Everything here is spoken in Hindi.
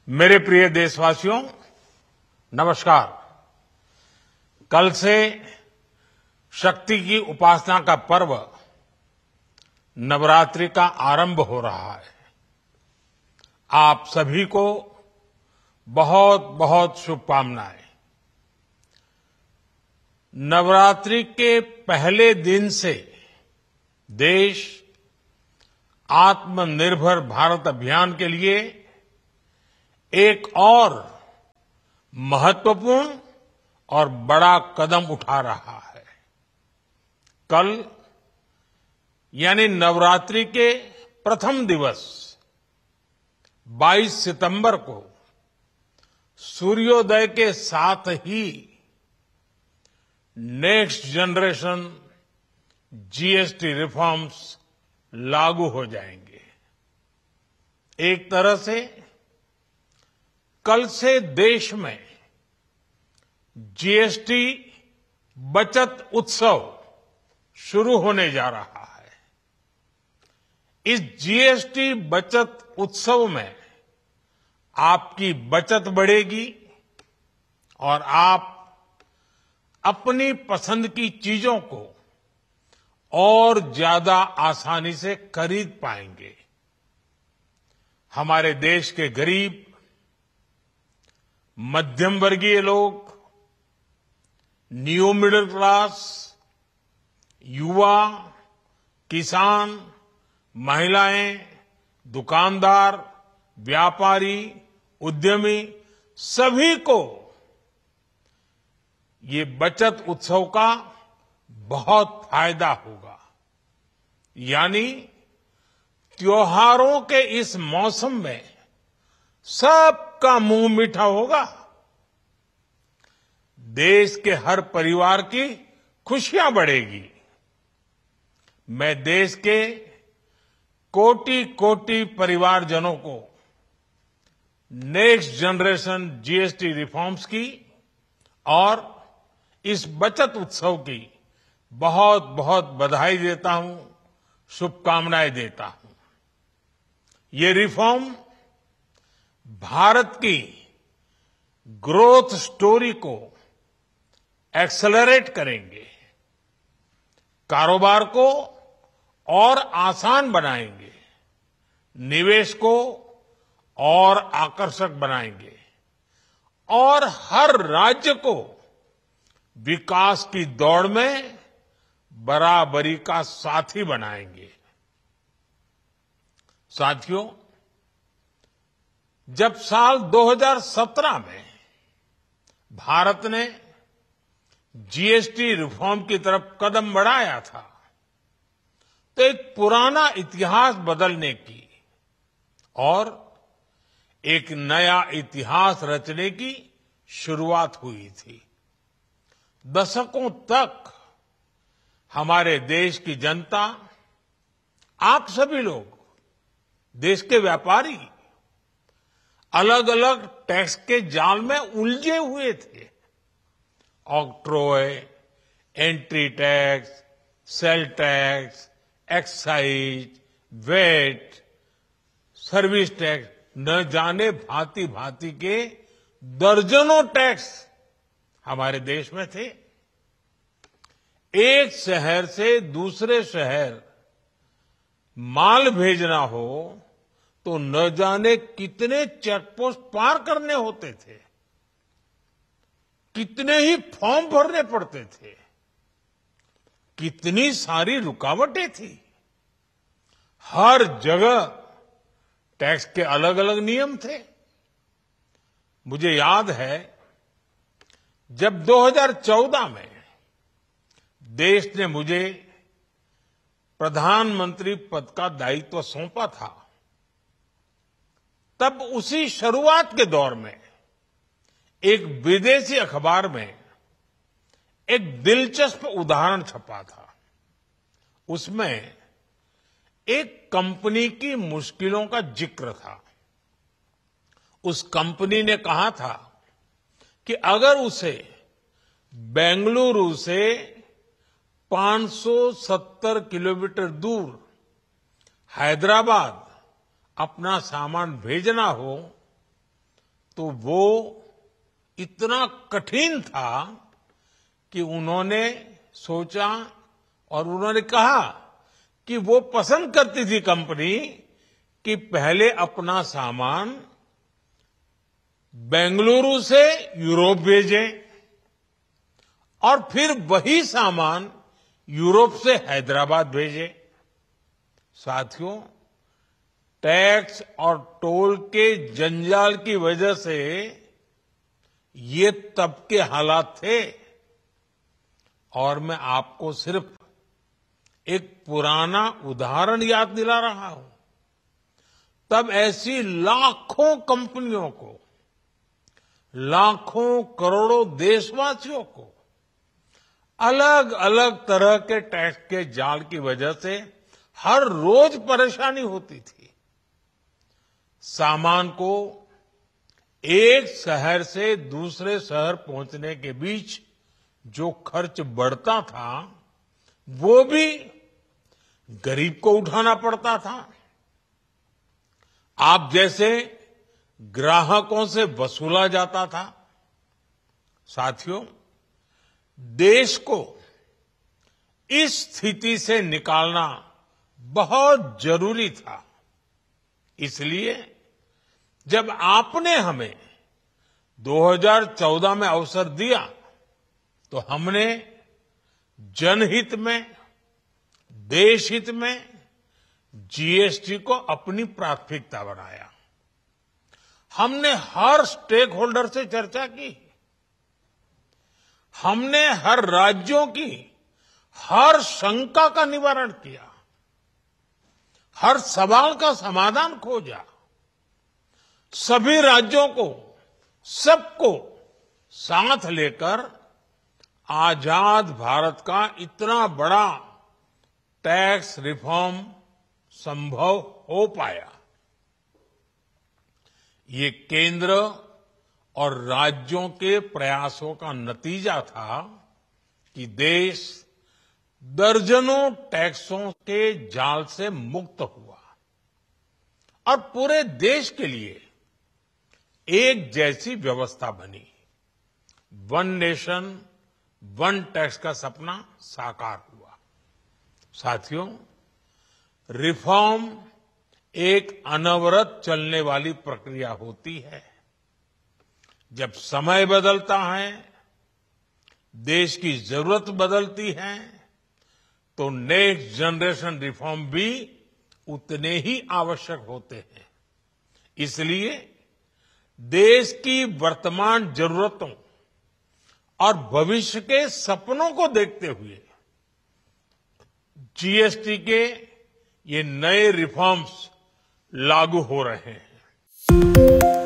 मेरे प्रिय देशवासियों, नमस्कार। कल से शक्ति की उपासना का पर्व नवरात्रि का आरंभ हो रहा है। आप सभी को बहुत बहुत शुभकामनाएं। नवरात्रि के पहले दिन से देश आत्मनिर्भर भारत अभियान के लिए एक और महत्वपूर्ण और बड़ा कदम उठा रहा है। कल यानी नवरात्रि के प्रथम दिवस 22 सितंबर को सूर्योदय के साथ ही नेक्स्ट जनरेशन जीएसटी रिफॉर्म्स लागू हो जाएंगे। एक तरह से कल से देश में जीएसटी बचत उत्सव शुरू होने जा रहा है। इस जीएसटी बचत उत्सव में आपकी बचत बढ़ेगी और आप अपनी पसंद की चीजों को और ज्यादा आसानी से खरीद पाएंगे। हमारे देश के गरीब, मध्यम वर्गीय लोग, न्यू मिडिल क्लास, युवा, किसान, महिलाएं, दुकानदार, व्यापारी, उद्यमी, सभी को ये बचत उत्सव का बहुत फायदा होगा। यानी त्योहारों के इस मौसम में सबका मुंह मीठा होगा। देश के हर परिवार की खुशियां बढ़ेगी। मैं देश के कोटि कोटि परिवारजनों को नेक्स्ट जनरेशन जीएसटी रिफॉर्म्स की और इस बचत उत्सव की बहुत बहुत बधाई देता हूं, शुभकामनाएं देता हूं। ये रिफॉर्म भारत की ग्रोथ स्टोरी को एक्सेलरेट करेंगे, कारोबार को और आसान बनाएंगे, निवेश को और आकर्षक बनाएंगे और हर राज्य को विकास की दौड़ में बराबरी का साथी बनाएंगे। साथियों, जब साल 2017 में भारत ने जीएसटी रिफॉर्म की तरफ कदम बढ़ाया था, तो एक पुराना इतिहास बदलने की और एक नया इतिहास रचने की शुरुआत हुई थी। दशकों तक हमारे देश की जनता, आप सभी लोग, देश के व्यापारी अलग अलग टैक्स के जाल में उलझे हुए थे। Octroi, entry tax, sale tax, excise, VAT, service tax, न जाने भांति भांति के दर्जनों टैक्स हमारे देश में थे। एक शहर से दूसरे शहर माल भेजना हो तो न जाने कितने चेकपोस्ट पार करने होते थे, कितने ही फॉर्म भरने पड़ते थे, कितनी सारी रुकावटें थी। हर जगह टैक्स के अलग अलग नियम थे। मुझे याद है, जब 2014 में देश ने मुझे प्रधानमंत्री पद का दायित्व सौंपा था, तब उसी शुरुआत के दौर में एक विदेशी अखबार में एक दिलचस्प उदाहरण छपा था। उसमें एक कंपनी की मुश्किलों का जिक्र था। उस कंपनी ने कहा था कि अगर उसे बेंगलुरु से 570 किलोमीटर दूर हैदराबाद अपना सामान भेजना हो तो वो इतना कठिन था कि उन्होंने सोचा और उन्होंने कहा कि वो पसंद करती थी कंपनी कि पहले अपना सामान बेंगलुरु से यूरोप भेजें और फिर वही सामान यूरोप से हैदराबाद भेजें। साथियों, टैक्स और टोल के जंजाल की वजह से ये तब के हालात थे। और मैं आपको सिर्फ एक पुराना उदाहरण याद दिला रहा हूं। तब ऐसी लाखों कंपनियों को, लाखों करोड़ों देशवासियों को अलग अलग तरह के टैक्स के जाल की वजह से हर रोज परेशानी होती थी। सामान को एक शहर से दूसरे शहर पहुंचने के बीच जो खर्च बढ़ता था वो भी गरीब को उठाना पड़ता था। आप जैसे ग्राहकों से वसूला जाता था। साथियों, देश को इस स्थिति से निकालना बहुत जरूरी था। इसलिए जब आपने हमें 2014 में अवसर दिया तो हमने जनहित में, देशहित में जीएसटी को अपनी प्राथमिकता बनाया। हमने हर स्टेक होल्डर से चर्चा की। हमने हर राज्यों की हर शंका का निवारण किया, हर सवाल का समाधान खोजा। सभी राज्यों को, सबको साथ लेकर आजाद भारत का इतना बड़ा टैक्स रिफॉर्म संभव हो पाया। ये केंद्र और राज्यों के प्रयासों का नतीजा था कि देश दर्जनों टैक्सों के जाल से मुक्त हुआ और पूरे देश के लिए एक जैसी व्यवस्था बनी। वन नेशन, वन टैक्स का सपना साकार हुआ। साथियों, रिफॉर्म एक अनवरत चलने वाली प्रक्रिया होती है। जब समय बदलता है, देश की जरूरत बदलती है, तो नेक्स्ट जनरेशन रिफॉर्म भी उतने ही आवश्यक होते हैं। इसलिए देश की वर्तमान जरूरतों और भविष्य के सपनों को देखते हुए जीएसटी के ये नए रिफॉर्म्स लागू हो रहे हैं।